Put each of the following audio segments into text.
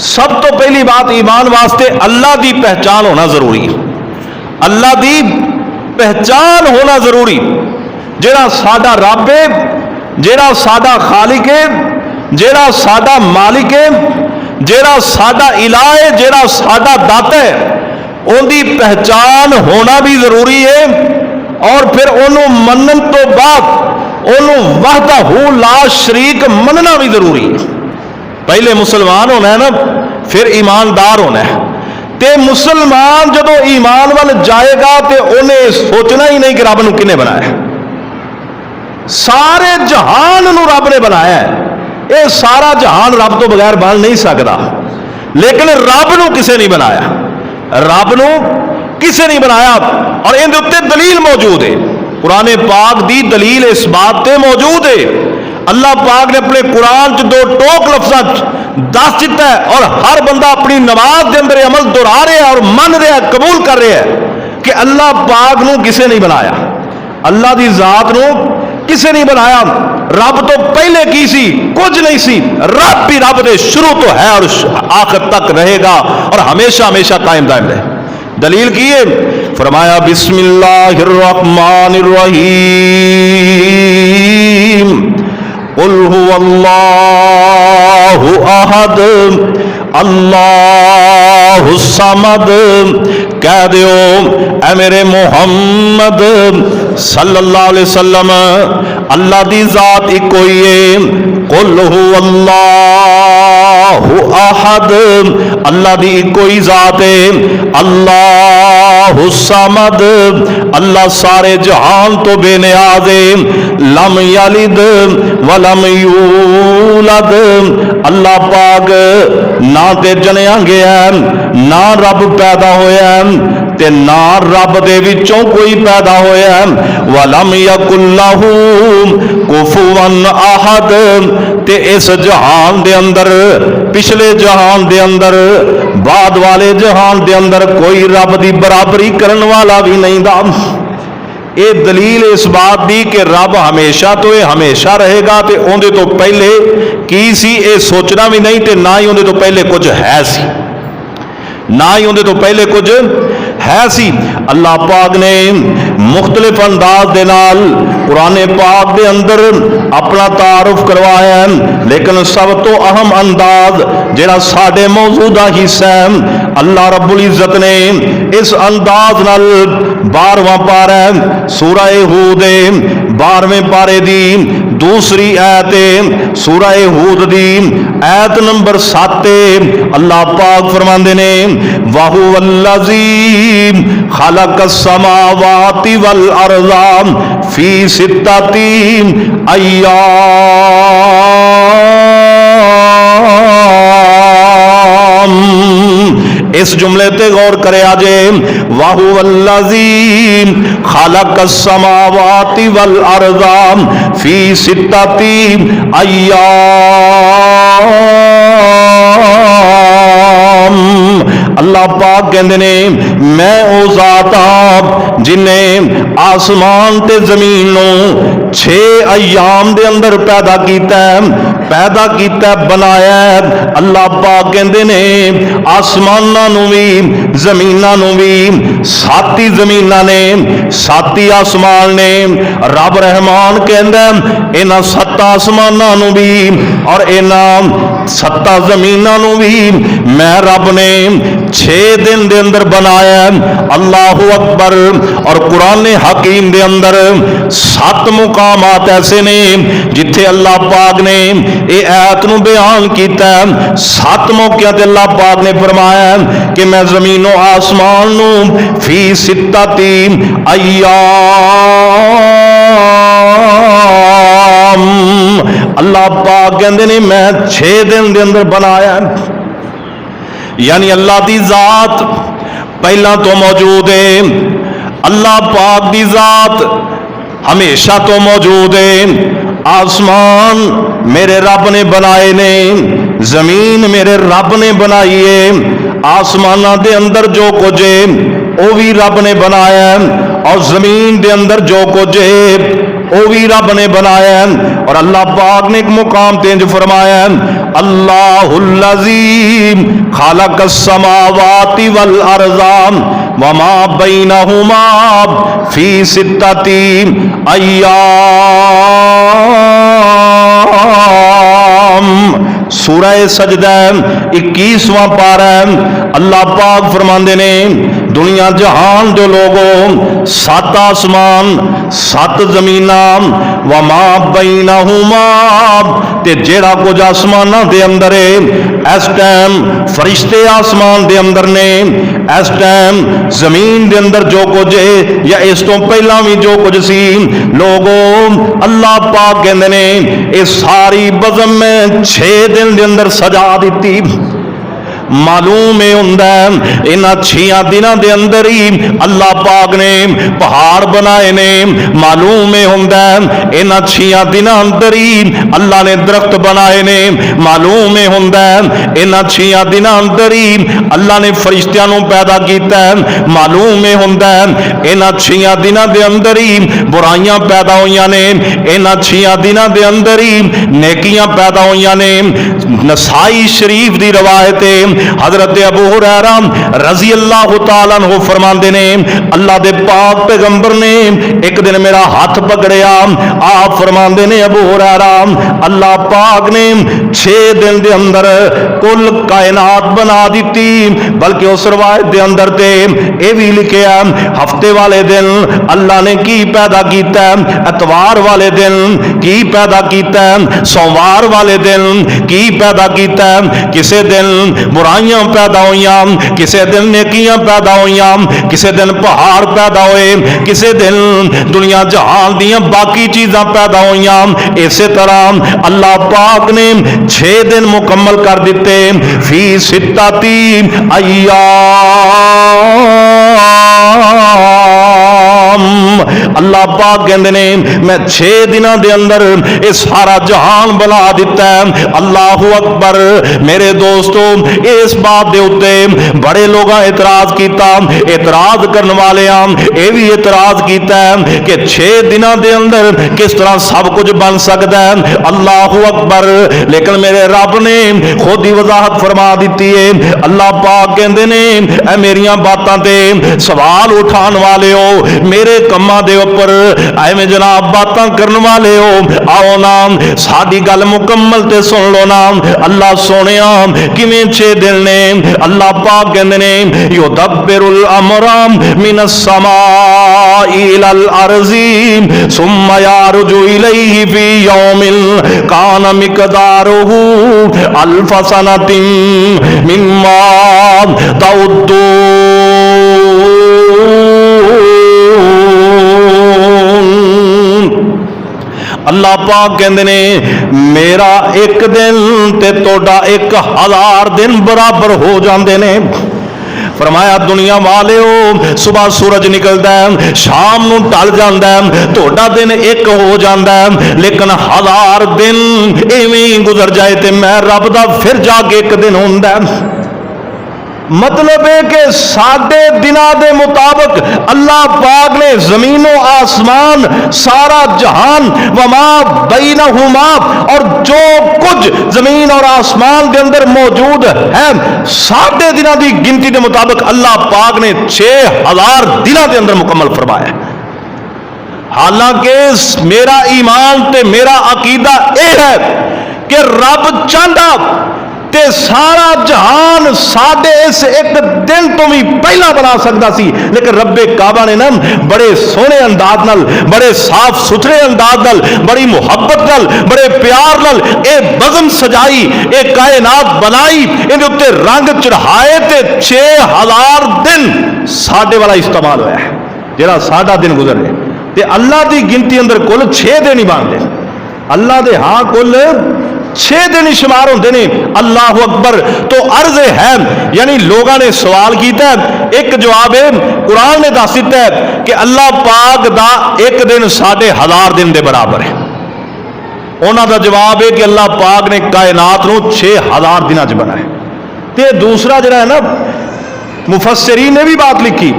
सब तो पहली बात ईमान वास्ते अल्लाह की पहचान होना जरूरी है। अल्लाह की पहचान होना जरूरी। जेड़ा साडा रब है, जेड़ा साडा खालिक है, जेड़ा साडा मालिक है, जेड़ा साडा इलाह है, जेड़ा साडा दाता है, उनकी पहचान होना भी जरूरी है। और फिर उन्होंने मनन तो बाद उन्होंने वहदहू ला शरीक मनना भी जरूरी है। पहले मुसलमान होना है ना, फिर ईमानदार होना है। ते मुसलमान जदों ईमान वाल जाएगा तो उन्हें सोचना ही नहीं कि रब नूं किने बनाया। सारे जहान नूं रब ने बनाया है। ये सारा जहान रब तो बगैर बन नहीं सकता, लेकिन रब नूं किसे नहीं बनाया, रब नूं किसे नहीं बनाया। और इन उत्ते दलील मौजूद है, कुरान पाक दी दलील इस बात ते मौजूद है। अल्लाह पाक ने अपने कुरान च दो टोक लफ्ज़ां दस दिता है, और हर बंदा अपनी नमाज के अंदर अमल दोहरा रहा है और मन रहा है, कबूल कर रहा है कि अल्लाह पाक नूं किसे नहीं बनाया, अल्लाह की जात नूं किसे नहीं बनाया। रब तो पहले की सी, कुछ नहीं सी। रब भी रब दे शुरू तो है और आखिर तक रहेगा और हमेशा हमेशा कायम दायम रहे। दलील की है, फरमाया बिस्मिल्लाहिर रहमानिर रहीम, कुल हुवल्लाहु अहद अल्लाहु समद। कह दो ऐ मेरे मोहम्मद सल्लल्लाहु अलैहि वसल्लम, अल्लाह दी जात इको ही है। कुल हुवल्लाहु अहद, अल्लाह दी इको ही जात है। अल्लाहु समद, अल्लाह सारे जहान तो बेनियाज है। लम यलिद वलम यूलद, अल्लाह पाक ना ते जनिया गया ना रब पैदा होया ते ना रब दे विचों कोई पैदा होया। वलम यकुल्लहु कुफुवन अहद, ते इस जहान दे अंदर, पिछले जहान दे अंदर, बाद वाले जहान दे अंदर कोई रब दी बराबरी करने वाला भी नहीं दा। ये दलील इस बात दी कि रब हमेशा तो ये हमेशा रहेगा, तो उहदे तो पहले की सी ये सोचना भी नहीं, ते ना ही उहदे तो पहले कुछ है सी, ना ही उहदे तो पहले कुछ है सी। अल्लाह पाक ने मुख्तलिफ अंदाज दे नाल कुरान पाक दे अंदर अपना तारुफ करवाया है, लेकिन सब तो अहम अंदाज जेड़ा साडे मौजू दा हिस्सा है, अल्लाह रब्बुल इज्जत ने इस अंदाज नाल 12वां पारा सूरह हूद 12वें पारे दी दूसरी आयत सूरह हूद दी आयत नंबर 7। अल्लाह पाक फरमांदे ने वाहु वल्लज़ी खलक़स समावाति वल अर्ज़ा फी सित्तति अय्याम। इस जुमले ते गौर करे आजे, वाहु वल्लज़ी खलक़स समावाति वल अर्ज़ा फी सित्तति अय्याम। अल्लाह पाक कहते ने मैं ओ जात हां जिन्हें आसमान ते जमीन नूं 6 अयाम दे अंदर पैदा कीता बनाया। अल्लाह पाक कहते ने आसमानां नूं भी जमीनां नूं भी 7 ही जमीनां ने 7 ही आसमान ने। रब रहमान कहंदा इन्हां 7 आसमानां नूं भी और इन्हां 7 जमीनां नूं भी मैं रब ने 6 दिन दे अंदर बनाया। अल्लाहु अकबर। और कुरान हकीम दे अंदर 7 मुकामात ऐसे ने जिथे अल्लाह पाक ने ये आयत नूं बयान किया। 7 मौकियां ते अल्लाह पाक ने फरमाया कि मैं जमीनों आसमान नूं फी सित्तति अय्याम, अल्लाह पाक कहंदे ने मैं 6 दिन दे अंदर बनाया। यानी अल्लाह दी जात पहला तो मौजूद है, अल्लाह पाक दी जात हमेशा तो मौजूद है। आसमान मेरे रब ने बनाए ने, जमीन मेरे रब ने बनाई है। आसमाना दे अंदर जो कुछ है वो भी रब ने बनाया, और जमीन दे अंदर जो कुछ है वो भी रब ने बनाया है। और अल्लाह पाक ने एक मुकाम तेज फरमाया है, अल्लाहुल्लज़ी खालक़स समावाति वल अर्ज़ वमा बैनहुमा फी सित्तति अय्याम। सूरह सजदा 21वां पारा। अल्लाह पाक फरमांदे ने, दुनिया जहान जो लोगों, 7 आसमान 7 जमीना वमा बैनहुमा ते जेड़ा कुछ आसमाना दे अंदर है, इस टाइम फरिश्ते आसमान दे अंदर ने, इस टाइम जमीन दे अंदर जो कुछ है या इस तो पहला भी जो कुछ सी, लोगों अल्लाह पाक कहंदे ने ये सारी बज़म में 6 दिन दे अंदर सजा दी। मालूम होंदा इन्हां 6 दिनों के अंदर ही अल्लाह पाक ने पहाड़ बनाए ने। मालूम होंदा इन्हां 6 दिनों अंदर ही अल्लाह ने दरख्त बनाए ने। मालूम होंदा इन्हां 6 दिनों अंदर ही अल्लाह ने फरिश्तियां नूं पैदा किया। मालूम होंदा इन्हां 6 दिनों के अंदर ही बुराइयां पैदा हुईयां ने। इन्हां 6 दिनों के अंदर ही नेकियां पैदा हुईयां ने। नसाई शरीफ की रवायत है, हजरत अबू हुरैरा रजी अल्लाह तआला अन्हु फरमाते ने, अल्लाह दे पाक पैगंबर ने एक दिन मेरा हाथ पकड़िया। आप फरमाते ने, अबू हुरैरा अल्लाह पाक ने 6 दिन के अंदर कुल कायनात बना दी। बल्कि उस रवायत के अंदर ते ये भी लिखा, हफ्ते वाले दिन अल्लाह ने की पैदा किया, एतवार वाले दिन की पैदा किया, सोमवार वाले दिन की पैदा किया, किसी दिन बुराइयां पैदा हुईयां, किसी दिन नेकियां पैदा हुईयां, किसी दिन पहाड़ पैदा हुए, किसी दिन दुनिया जहान दियां बाकी चीज़ां पैदा हुईयां। इसी तरह अल्लाह पाक ने 6 दिन मुकम्मल कर दिते। फी सित्तति अय्याम। अल्लाह पाक कहते ने मैं 6 दिनों के अंदर ये सारा जहान बना दिता है। अल्लाहु अकबर। मेरे दोस्तों, इस बात के उत्ते बड़े लोग एतराज किया। एतराज करने वाले ये भी एतराज किया कि 6 दिनों के अंदर किस तरह सब कुछ बन सकता है। अल्लाहु अकबर। लेकिन मेरे रब ने खुद ही वजाहत फरमा दी है। अल्लाह पाक कहते ने, मेरिया बातों ते सवाल उठाने वाले हो, मेरे कमां दे उपर एवं जनाब बातां करने वाले हो, आओ ना साडी गल मुकम्मल ते सुन लो ना। अल्लाह सोनिया किवें 6 दिन ने। अल्लाह पाक कहते ने, युदब्बिरुल अमरा मिनस समाई इलल अर्ज़ी सुम्मा यारुजु इलैहि फी यौमिन काना मिक़दारुहु अल्फ सनतिन मिम्मा तउद्दून। अल्लाह पाक कहते ने, मेरा एक दिन ते तोड़ा 1000 दिन बराबर हो जाते ने। फरमाया दुनिया वाले हो, सुबह सूरज निकलता है, शाम नूं ढल जाता है, तोड़ा दिन एक हो जाता है। लेकिन 1000 दिन इवें ही गुजर जाए तो मैं रब दा फिर जाके एक दिन होंदा है। मतलब है कि साढ़े दिनों के मुताबिक अल्लाह पाक ने जमीनों आसमान सारा जहान वमा बैनहुमा और जो कुछ जमीन और आसमान के अंदर मौजूद है साढ़े दिनों की गिनती के मुताबिक अल्लाह पाक ने 6000 दिनों के अंदर मुकम्मल फरमाया। हालांकि मेरा ईमान ते मेरा अकीदा यह है कि रब चाहता ते सारा जहान साढ़े इस एक दिन तो भी पहला बना सकता सी। लेकिन रब्बे काबा ने ना बड़े सोहने अंदाज नाल, बड़े साफ सुथरे अंदाज नाल, बड़ी मुहब्बत नाल, बड़े प्यार नाल ये बज़म सजाई, ये कायनात बनाई, इहदे उत्ते रंग चढ़ाए ते 6000 दिन साढ़े वाला इस्तेमाल होया है, जिहड़ा साढ़ा दिन गुजरे। ते अल्लाह की गिनती अंदर कुल 6 दिन ही बनते। अल्लाह दे हाँ कुल 6 दिन ही शुमार होंगे ने। अल्लाह अकबर। तो अर्ज है, यानी लोगों ने सवाल किया, एक जवाब है कुरान ने दस दिता है कि अल्लाह पाक दा एक दिन 1000 दिन के बराबर है। उन्होंने का जवाब है कि अल्लाह पाक ने कायनात को 6000 दिनों च बनाया। तो दूसरा जरा है ना, मुफस्सिरीन ने भी बात लिखी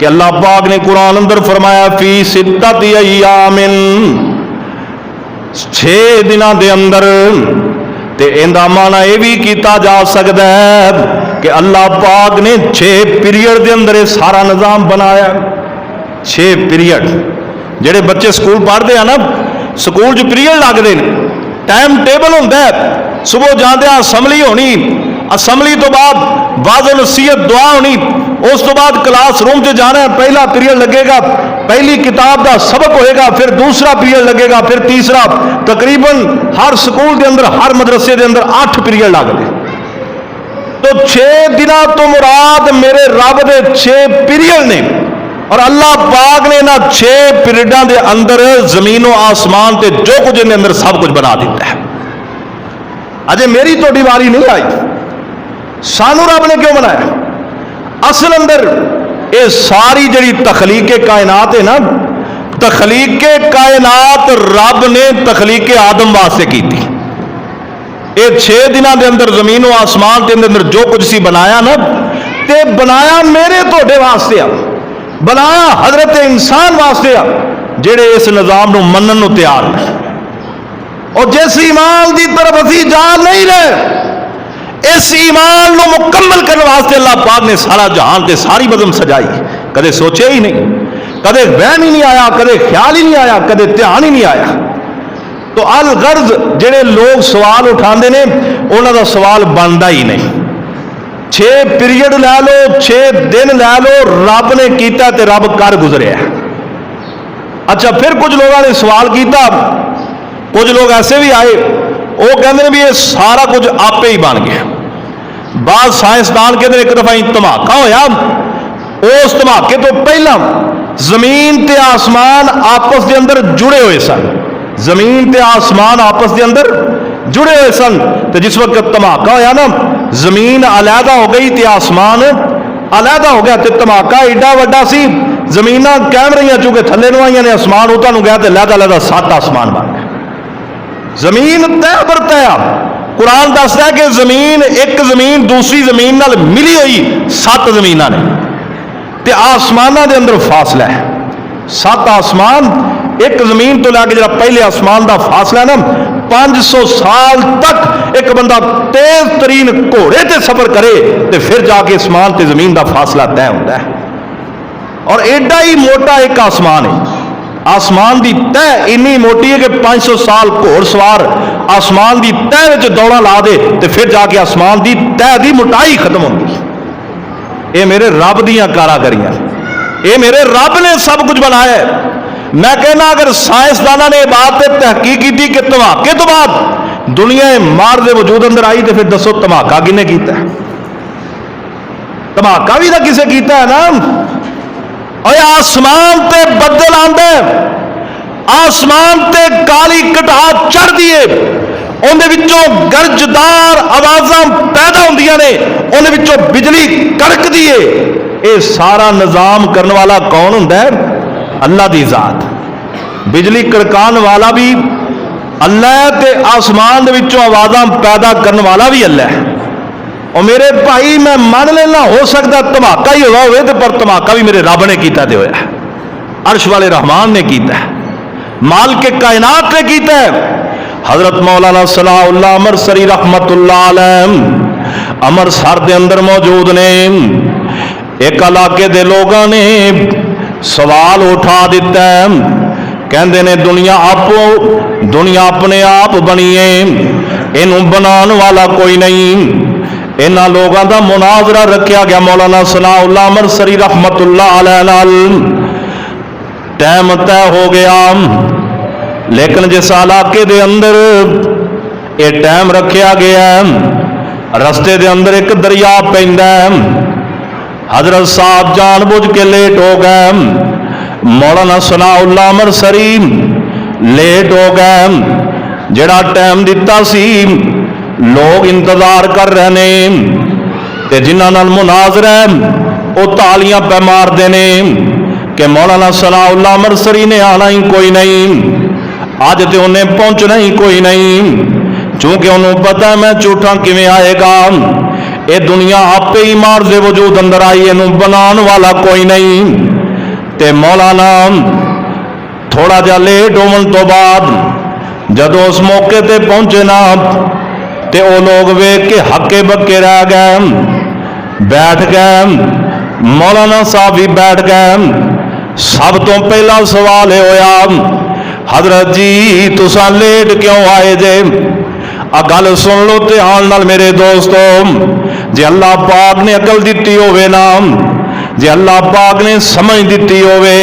कि अल्लाह पाक ने कुरान अंदर फरमाया फी सित्तति अय्यामिन, 6 दिनों के अंदर। ते इंदा माना यह भी किया जा सकता है कि अल्लाह पाक ने 6 पीरियड के अंदर सारा निज़ाम बनाया। 6 पीरियड जेडे बच्चे स्कूल पढ़ते हैं ना, स्कूल च पीरियड लगते हैं, टाइम टेबल होंदा है। सुबह जाते असैम्बली होनी, असैम्बली तो बाद वाज़ नसीहत दुआ होनी, उस तो बाद क्लास रूम से जाना है, पहला पीरियड लगेगा, पहली किताब का सबक होएगा, फिर दूसरा पीरियड लगेगा, फिर तीसरा। तकरीबन हर स्कूल के अंदर, हर मदरसे के अंदर 8 पीरियड लगते। तो 6 दिनों तो मुराद मेरे रब के 6 पीरियड ने। और अल्लाह पाक ने इन्हां 6 पीरियडों के अंदर जमीनों आसमान ते जो कुछ इन्हें अंदर सब कुछ बना दिता है। अजे मेरी थोड़ी वारी नहीं आई, सानू रब ने क्यों बनाया? असल अंदर ये सारी जी तखलीक कायनात है ना, तखलीक कायनात रब ने तखलीक आदम वास्ते की थी। ये 6 दिनों के अंदर जमीन और आसमान के अंदर जो कुछ सी बनाया ना, ते बनाया मेरे थोड़े वास्ते आ, बनाया हजरत इंसान वास्ते आ, जेड़े इस निजाम को मनन को तैयार ने। और जिस ईमान की तरफ असी जा नहीं रहे, इस ईमान को मुकम्मल करने वास्ते अल्लाह पाक ने सारा जहान ते सारी बदम सजाई। कदे सोचे ही नहीं, कदे वहम ही नहीं आया, कदे ख्याल ही नहीं आया, कदे ध्यान ही नहीं आया। तो अल गर्ज जेड़े लोग सवाल उठाते हैं, उन्हों का सवाल बनता ही नहीं। 6 पीरियड लै लो, 6 दिन लै लो, रब ने किया ते रब कर गुजरिया। अच्छा, फिर कुछ लोगों ने सवाल किया, कुछ लोग ऐसे भी आए, वो कहते हैं भी ये सारा कुछ आपे ही बन गया। बाद साइंसदान कहते हैं एक दफा ही धमाका होया, उस धमाके तो पहला जमीन ते आसमान आपस के अंदर जुड़े हुए सन। जमीन ते आसमान आपस के अंदर जुड़े हुए सन। तो जिस वक्त धमाका होया ना, जमीन अलहदा हो गई ते आसमान अलहदा हो गया। तो धमाका एडा वड्डा सी, जमीन कैम रही, चूंकि थले नु आईयां ने, आसमान उतां नु गया, तो लहदा लहदा 7 आसमान बन गए। जमीन तय पर तय। कुरान दसदा है कि जमीन, एक जमीन दूसरी जमीन नाल मिली हुई 7 जमीनां ने, ते आसमानां दे अंदर फासला है 7 आसमान। एक जमीन तो लैके जो पहले आसमान का फासला ना, 500 साल तक एक बंदा तेज तरीन घोड़े ते सफर करे तो फिर जाके आसमान ते जमीन का फासला तय होता है। और एडा ही मोटा एक आसमान है। आसमान की तय इन्नी मोटी है कि 500 साल घोड़सवार आसमान की तय में दौड़ा ला दे तो फिर जाके आसमान की तय की मोटाई खत्म होगी। ये मेरे रब दियां कारागरियां, ये मेरे रब ने सब कुछ बनाया है। मैं कहना अगर साइंसदाना ने बात तहकीक की कि धमाके तो बाद दुनिया मार दे वजूद अंदर आई, तो फिर दसो धमाका किने कीता? धमाका भी तो किसे कीता है ना। और आसमान ते बदल आंदे, आसमान ते काली कटाह चढ़ दिए, उन्हें विचों गरजदार आवाज़ां पैदा होंदियां ने, उन्हें विचों बिजली कड़कदी है। ये सारा निजाम करने वाला कौन हुंदा है? अल्लाह दी जात। बिजली कड़कान वाला भी अल्लाह है, ते आसमान दे विचों आवाज़ां पैदा करने वाला भी अल्लाह है। और मेरे भाई मैं मान लेना हो सकता धमाका ही हुआ हो, पर धमाका भी मेरे रब ने किया ते होया। अर्श वाले रहमान ने किया है, माल के कायनात ने किया है। हजरत मौलाना सलाउल्लाह अमरसरी रहमतुल्लाह अलैह अमृतसर के अंदर मौजूद ने। एक इलाके के लोगों ने सवाल उठा दिता है, कहते ने दुनिया अपने आप बनी है, इनू बनाने वाला कोई नहीं। इन्हां लोगों का मुनाजरा रखा गया मौलाना सलाउल्लाह अमरसरी रहमतुल्लाह अलैह नाल। टाइम तय हो गया, लेकिन जिस इलाके दे अंदर ये टाइम रखा गया, रस्ते दे अंदर एक दरिया पैंदा है। हजरत साहब जानबूझ के लेट हो गए, मौलाना सलाउल्लाह अमरसरी लेट हो गए। जिहड़ा टाइम दिता सी लोग इंतजार कर रहे हैं, ते जिन्हां नाल मुनाजरा वो तालियां पे मारते हैं कि मौलाना सलाउल्लाह अमरसरी ने आना ही कोई नहीं, अज तो उन्हें पहुंचना ही कोई नहीं, चूंकि उन्होंने पता मैं झूठा किवें आएगा। ये दुनिया आपे ही मार दे वजूद अंदर आई, इनू बनाने वाला कोई नहीं। ते मौलाना थोड़ा जा लेट होने तो बाद जदों उस मौके ते पहुंचे ना, ते वो लोग वेख के हक्के बक्के रह गए, बैठ गए। मौलाना साहब भी बैठ गए। सब तो पहला सवाल होया, हजरत जी तुसा लेट क्यों आए जे? आ गल सुन लो ध्यान नाल मेरे दोस्तों। जे अल्लाह पाक ने अकल दी होवे ना, जे अल्लाह पाक ने समझ दी होवे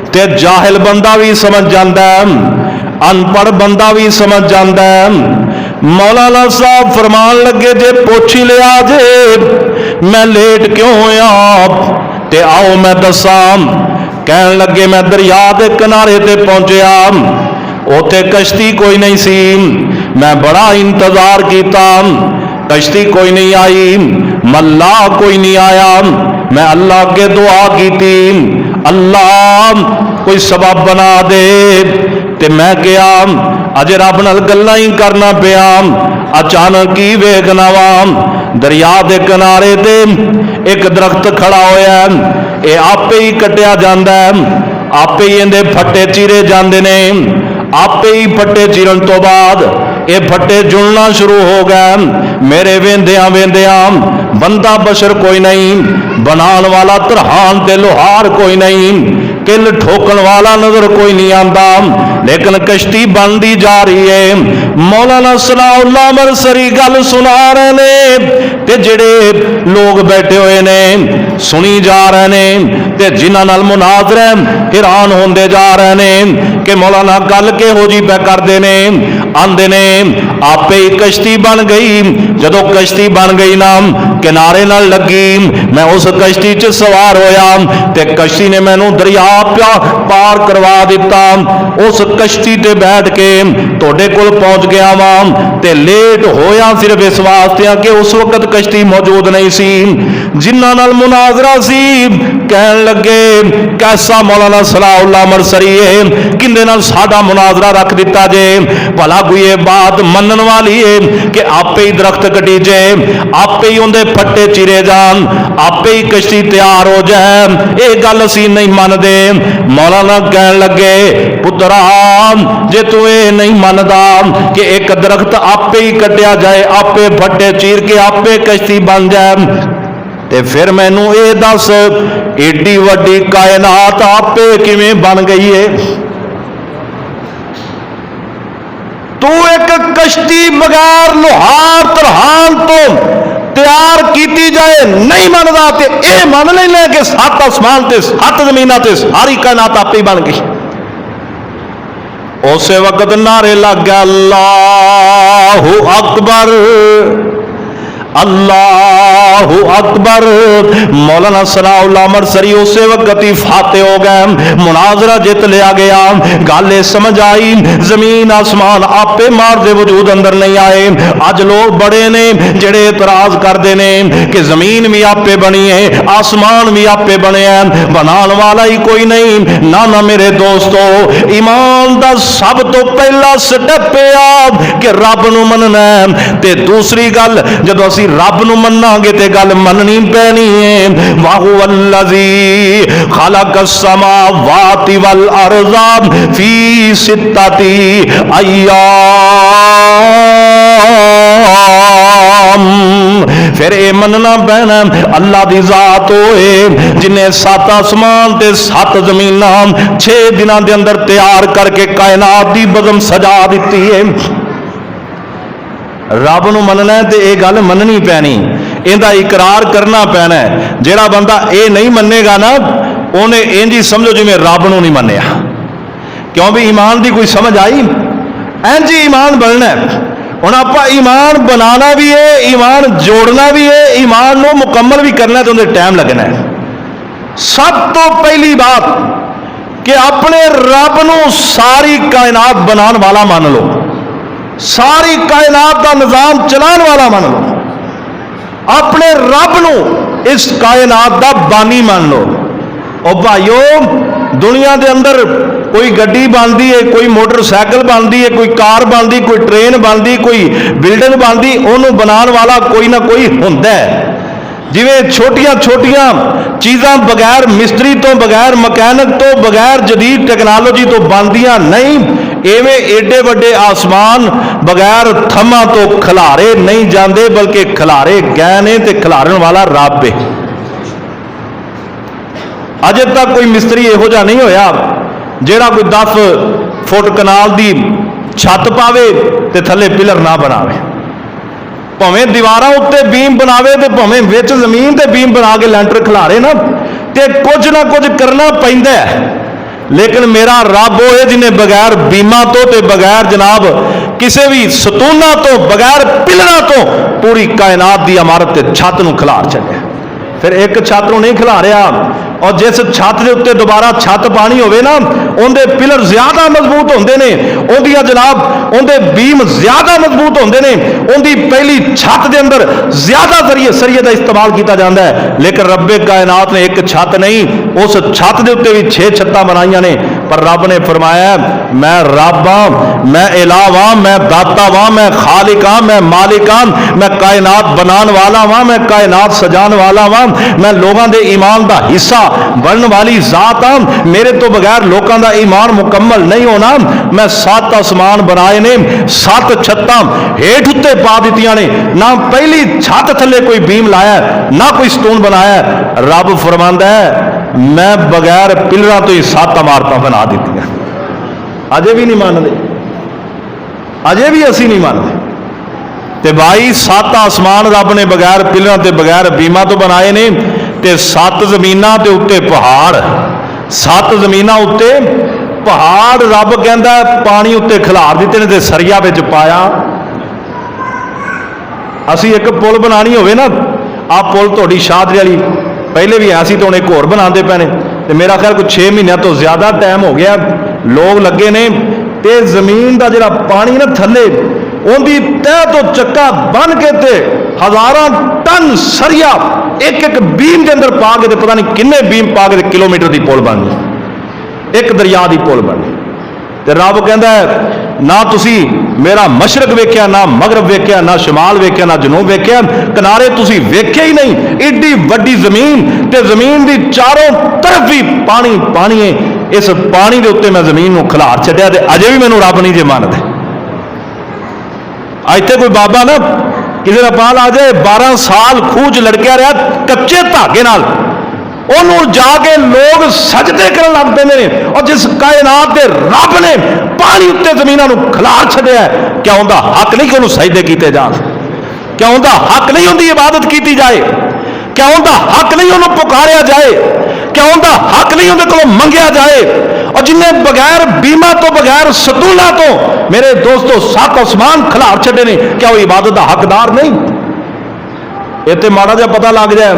ते जाहिल बंदा भी समझ जाता है, अनपढ़ बंदा भी समझ जाता है। मौलाना साहब फरमान लगे, जे पूछ ही लिया जे मैं लेट क्यों होया ते आओ मैं दसा। कहन लगे मैं दरिया के किनारे ते पहुंचया, उथे कश्ती कोई नहीं सी। मैं बड़ा इंतजार किया, कश्ती कोई नहीं आई, मल्ला कोई नहीं आया। मैं अल्लाह के दुआ की, अल्लाह कोई सबब बना दे। ते मैं गया, अजे रब नाल गल्लां ही करना पिया। अचानक ही वेखना वा दरिया के किनारे ते एक दरख्त खड़ा होया, ये आपे ही कटिया जाता है, आपे ही इहदे फट्टे चीरे जाते ने। आपे ही फट्टे चीरन तो बाद ये फट्टे जुड़ना शुरू हो गए। मेरे वेंदिया वेंदिया बंदा बशर कोई नहीं, बनान वाला तरहान ते लोहार कोई नहीं, किल ठोकन वाला नजर कोई नहीं आता, लेकिन कश्ती बनती जा रही है। मौलाना सनाउल्लाह मरसरी गल सुना रहे ने ते जेड़े लोग बैठे हुए ने सुनी जा रहे ने, ते जिन्हां नाल मुनाजरे हैरान होंदे जा रहे ने कि मौलाना गल किहो जी पै करदे ने। आंदे ने आपे ही कश्ती बन गई। जदों कश्ती बन गई ना, किनारे नाल लगी, मैं उस कश्ती च सवार होया ते कश्ती ने मैनू दरिया पार करवा दिता। उस कश्ती ते बैठ के तोड़े कोल पहुंच गया वां ते लेट होया सिर्फ इस वास्ते कि उस वक्त कश्ती मौजूद नहीं सी। जिन्हां नाल मुनाजरा सी कहन लगे कैसा मौलाना सलाउल्लाह मरसरी है, किंदे नाल साडा मुनाजरा रख दिता जे? भला कोई ये बात मनन वाली है कि आपे ही दरख्त कटी जाए, आपे ही उनके फट्टे चिरे जान, आपे ही कश्ती तैयार हो जाए? ये गल असी नहीं मनदे। मौलाना कहन लगे पुत्रा जे तू ये नहीं मनदा कि एक दरख्त आपे ही कटिया जाए, आपे फट्टे चीर के आपे कश्ती बन जाए, ते फिर मैनू ये दस एडी वड्डी कायनात आपे किवें बन गई है? तू एक कश्ती बगैर लोहार तरहान तो तैयार की जाए नहीं मनदा, ते ये मन लेना कि 7 आसमान ते 7 जमीनां ते सारी कायनात आपे ही बन गई। उस वक्त नारे लग गया अल्लाहु अकबर, अल्लाहु अकबर। मौलाना सनाउल्लाह मरसरी उस वक्त ही फाते हो गए, मुनाजरा जित लिया गया। गल समझ आई जमीन आसमान आपे मार दे वजूद अंदर नहीं आए। अज लोग बड़े ने जेड़े इतराज करते ने कि जमीन भी आपे बनी है, आसमान भी आपे बने हैं, बनाने वाला ही कोई नहीं। ना ना मेरे दोस्तों, ईमान दा सब तो पहला स्टेप है कि रब नूं मनना है। ते दूसरी गल जदों असीं रब नूं मन्नांगे ते गल मननी पैनी है। वहुवल्लज़ी खलक़स समावाति वल अर्ज़ा फी सित्तति अय्याम। फिर ये मनना पैना अल्लाह दी जात होए जिन्हें 7 आसमान ते 7 जमीनां 6 दिनां दे अंदर तैयार करके कायनात दी बज़म सजा दिती है। रब नूं मनना है तो यह गल मननी पैनी, इहदा इकरार करना पैना है। जिहड़ा बंदा ये नहीं मनेगा ना, उन्हें इंज ही समझो जिवें रब नूं नहीं मन्निया। क्यों भी ईमान की कोई समझ आई? इंज ही ईमान बनना है। हुण आपां ईमान बनाना भी है, ईमान जोड़ना भी है, ईमान नूं मुकम्मल भी करना तो उन्हें टाइम लगना है। सब तो पहली बात कि अपने रब नूं सारी कायनात बनाने वाला मान लो, सारी कायनात का निजाम चलाने वाला मान लो, अपने रब नूं इस कायनात का बानी मान लो। और भाइयों दुनिया के अंदर कोई गड्डी बनती है, कोई मोटरसाइकिल बनती है, कोई कार बनती, कोई ट्रेन बनती, कोई बिल्डिंग बनती, उन्होंने बनाने वाला कोई ना कोई होंदा है। जिवें छोटियां छोटियां चीज़ां बगैर मिस्त्री तो, बगैर मकैनिक तो, बगैर जदीद टैक्नोलॉजी तो बनदियां नहीं, एवें एडे वड्डे आसमान बगैर थम्मा तो खिलारे नहीं जाते, बल्कि खिलारे गए ने ते खिलारन वाला रब है। अजे तक कोई मिस्त्री इहो जिहा नहीं होया जिहड़ा कोई 10 फुट कनाल की छत पावे ते थले पिलर ना बनावे, भावें दीवारां उत्ते बीम बनावे ते भावें विच जमीन ते बीम बना के लैंटर खिलारे ना, ते कुछ ना कुछ करना पैंदा है। लेकिन मेरा रब वो है जिन्हें बगैर बीमा तो ते बगैर जनाब किसी भी सतूना तो, बगैर पिलरा तो पूरी कायनात की इमारत ते छत नूं खिलार छड्डिया। फिर एक छत नूं नहीं खिलारिया, और जिस छत के उत्ते दोबारा छत पानी होवे ना, उनके पिलर ज्यादा मजबूत होंदे ने, उनदियां जनाब उनके बीम ज्यादा मजबूत होंदे ने, उनकी पहली छत के अंदर ज्यादा सरिये का इस्तेमाल किया जाता है। लेकिन रब्बे कायनात ने एक छत नहीं, उस छत के उत्ते भी 6 छत्तां बनाईयां ने। पर रब ने फरमाया मैं रब हाँ, मैं इलाह हाँ, मैं दाता हाँ, मैं खालिक हाँ, मैं मालिक हाँ, मैं कायनात बनाने वाला हाँ, मैं कायनात सजाने वाला हाँ, मैं लोगों के ईमान का हिस्सा बनने वाली जात हाँ, मेरे तो बगैर लोगों का ईमान मुकम्मल नहीं होना। मैं 7 आसमान बनाए ने, 7 छत्तां हेठ उत्ते पा दित्तियां ने, ना पहली छत थले कोई बीम लाया, ना कोई स्टोन बनाया। रब फरमांदा है मैं बगैर पिलरां तो ही 7 इमारतां बना दित्तियां। अजे भी नहीं मानते, अजे भी असी नहीं मानते। ते भाई 7 आसमान रब ने बगैर पिलरां ते बगैर बीमा तो बनाए ने, ते 7 जमीनां ते उत्ते पहाड़, 7 जमीनां उत्ते पहाड़ रब कहंदा पानी उत्ते खिलार दिते ने ते सरिया विच पाया। असी एक पुल बनानी होवे ना, आ पुल तुहाडी शाहदरी वाली पहले भी ऐसी तो हुण एक होर बनाते पे ने, ते मेरा ख्याल कुछ 6 महीनों तो ज्यादा टाइम हो गया लोग लगे ने, ते जमीन का जिहड़ा पानी ना थले उनकी तह तो चक्का बन के ते 1000 टन सरिया एक एक बीम के अंदर पा के, पता नहीं किन्ने बीम पा के किलोमीटर की पुल बन गई, एक दरिया की पुल बन गई। ते रब कहता है ना तुसी मेरा मशरक वेख्या, ना मगरब वेख्या, ना शमाल वेख्या, ना जनूब वेख्या, किनारे तुसी वेखे ही नहीं। एडी वड्डी जमीन, ते जमीन की चारों तरफ भी पानी पानी है। इस पानी के उत्ते मैं जमीन को खिलार छड्डिया, ते अजे भी मैनूं रब नहीं जे मानदे। इत्थे कोई बाबा ना किसी का पाल आ जाए, 12 साल खूह च लड़किया रहा कच्चे धागे नाल, उन्होंने जाके लोग सजदे करन लग पैंदे ने। और जिस कायनात के रब ने पानी उत्ते जमीनों को खिलार छड्डिया, क्या उनका हक नहीं कि उन्होंने सजदे किए जान? क्या उनका हक नहीं उनकी इबादत की जाए? क्या उनका हक नहीं उन्होंने पुकारिया जाए? क्या उनका हक नहीं उन्हें को मंगया जाए? और जिन्हें बगैर बीमा तो, बगैर सतूला तो मेरे दोस्तों 7 आसमान खिलार छड्डे ने, क्या वो इबादत का हकदार नहीं? इत्थे माड़ा जिहा पता लग जाए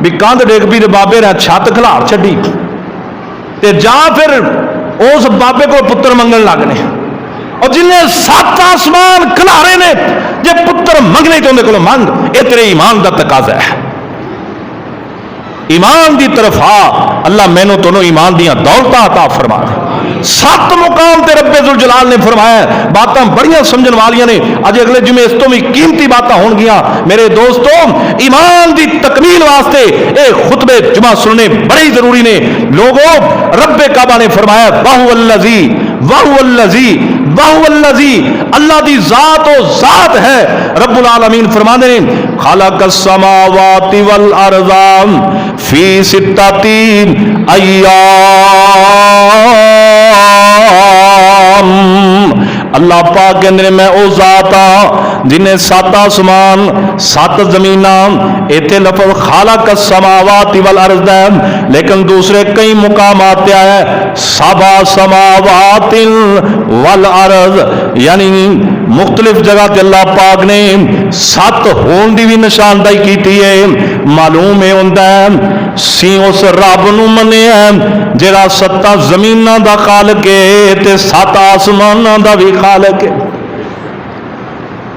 भी कंध डिग पई ते बाबे ने छत खिलार छड्डी, ते जां फिर उस बाबे को पुत्र मंगन लगने। और जिन्हें 7 आसमान खिलारे ने, जे पुत्र मंगने तो उन्हें को मंग, ये तेरे ईमान का तकाजा है। ईमान की तरफ आ, अल्लाह मैनू तोनों ईमान दियां दौलतां अता फरमा दे। 7 मुकाम ते रब्बे जुल जलाल ने फरमाया, बातां बड़ियां समझण वालियां ने। अज अगले जुमे इस तो भी कीमती बातां होणगियां। मेरे दोस्तों, ईमान की तकमील वास्ते ये खुतबे जुमा सुनने बड़े जरूरी ने। लोगों, रब्बे काबा ने फरमाया वाहुवल्लज़ी वाहुवल्लज़ी वाहुवल्लज़ी, अल्लाह दी जात ओ जात है। रब्बुल आलमीन फरमाते हैं खलक़स समावाति वल अर्ज़ फी सित्तति अय्याम। अल्लाह पाक कहते मैं वो जात हाँ जिन्हें 7 आसमान 7 जमीना, इत्थे लफ्ज़ खालक़स समावाति वल अर्ज़ है, लेकिन दूसरे कई मुकाम आते है सबा समावातिल वल अर्ज़, यानी मुख्तलिफ जगह ते अल्लाह पाक ने 7 होने की भी निशानदाही की है। मालूम है होंदा है सी उस रब नूं मन्निया जिहड़ा 7 जमीनां दा खालक है ते 7 आसमानां दा भी खालक है।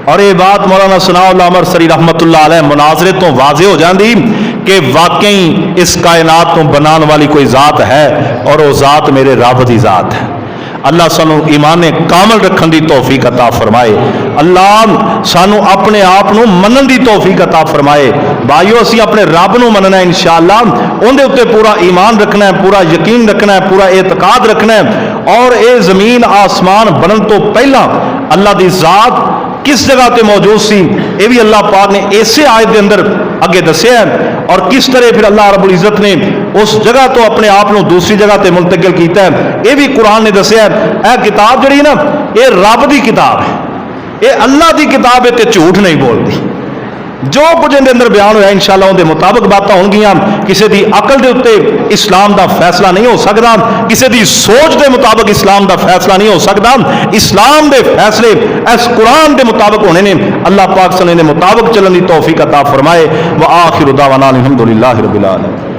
और ये बात मौलाना सनाउल्लाह अमरसरी रहमतुल्लाह अलैह मुनाजरे तो वाज़े हो जाती कि वाकई इस कायनात को बनाने वाली कोई ज़ात है, और वो ज़ात मेरे रब की ज़ात है। अल्लाह सानू ईमान कामल रखने की तौफीक अता फरमाए। अल्लाह सानू अपने आप नू मनन की तौफीक अता फरमाए। भाइयों असी अपने रब नू मनना है, इंशाअल्लाह उहदे उत्ते पूरा ईमान रखना है, पूरा यकीन रखना है, पूरा एतकाद रखना है। और ये जमीन आसमान बनन तो पहला अल्लाह की जात किस जगह पे मौजूद सी, ये भी अल्लाह पाक ने इसे आयत के अंदर अगे दसिया है। और किस तरह फिर अल्लाह रब्बुल इज्जत ने उस जगह तो अपने आप को दूसरी जगह पर मुंतकिल किया है, ये भी कुरान ने दसिया है। यह किताब जी ना, ये रब की किताब है, ये अल्लाह की किताब है, झूठ नहीं बोलती। जो कुछ इहदे अंदर बयान होया इंशाअल्लाह उहदे मुताबिक बातां होणगियां। किसी की अकल के उत्ते इस्लाम का फैसला नहीं हो सकता, किसी की सोच के मुताबिक इस्लाम का फैसला नहीं हो सकता। इस्लाम के फैसले इस कुरान के मुताबिक होने ने। अल्लाह पाक सन इहदे मुताबिक चलने की तौफीक अता फरमाए। व आखिरु दावाना अल्हम्दुलिल्लाहि रब्बिल आलमीन।